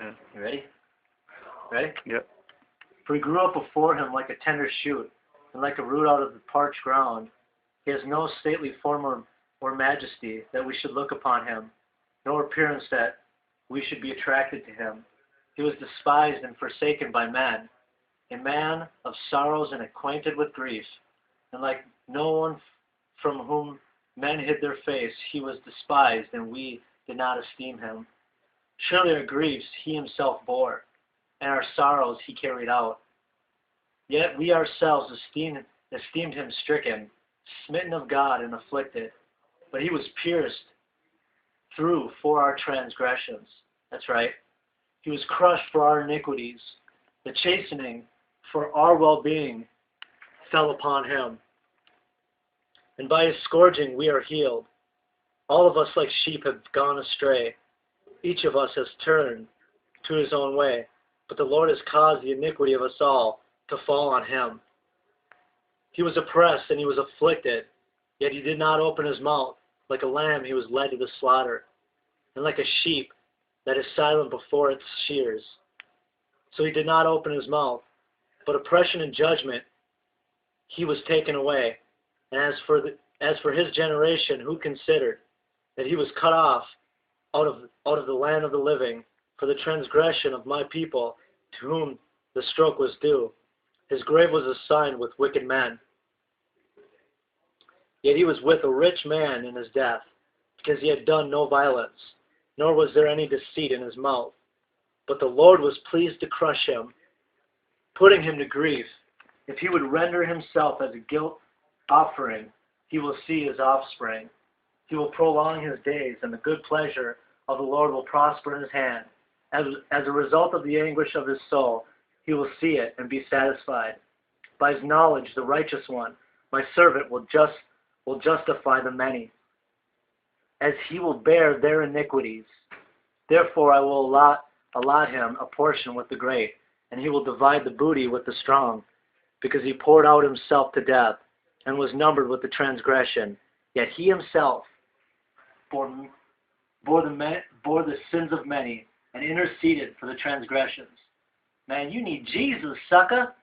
Yeah. You ready? Ready? Yep. For he grew up before him like a tender shoot, and like a root out of the parched ground. He has no stately form or majesty that we should look upon him, nor appearance that we should be attracted to him. He was despised and forsaken by men, a man of sorrows and acquainted with grief, and like no one from whom men hid their face, he was despised, and we did not esteem him. Surely our griefs he himself bore, and our sorrows he carried out. Yet we ourselves esteemed him stricken, smitten of God, and afflicted. But he was pierced through for our transgressions. That's right. He was crushed for our iniquities. The chastening for our well-being fell upon him. And by his scourging we are healed. All of us like sheep have gone astray. Each of us has turned to his own way. But the Lord has caused the iniquity of us all to fall on him. He was oppressed and he was afflicted, yet he did not open his mouth. Like a lamb he was led to the slaughter, and like a sheep that is silent before its shears. So he did not open his mouth, but oppression and judgment he was taken away. And as for his generation, who considered that he was cut off out of the land of the living for the transgression of my people, to whom the stroke was due. His grave was assigned with wicked men. Yet he was with a rich man in his death, because he had done no violence, nor was there any deceit in his mouth. But the Lord was pleased to crush him, putting him to grief. If he would render himself as a guilt offering, he will see his offspring. He will prolong his days, and the good pleasure of the Lord will prosper in his hand. As a result of the anguish of his soul, he will see it and be satisfied. By his knowledge, the righteous one, my servant, will justify the many, as he will bear their iniquities. Therefore I will allot him a portion with the great, and he will divide the booty with the strong, because he poured out himself to death, and was numbered with the transgression. Yet he himself bore the sins of many, and interceded for the transgressions. Man, you need Jesus, sucker.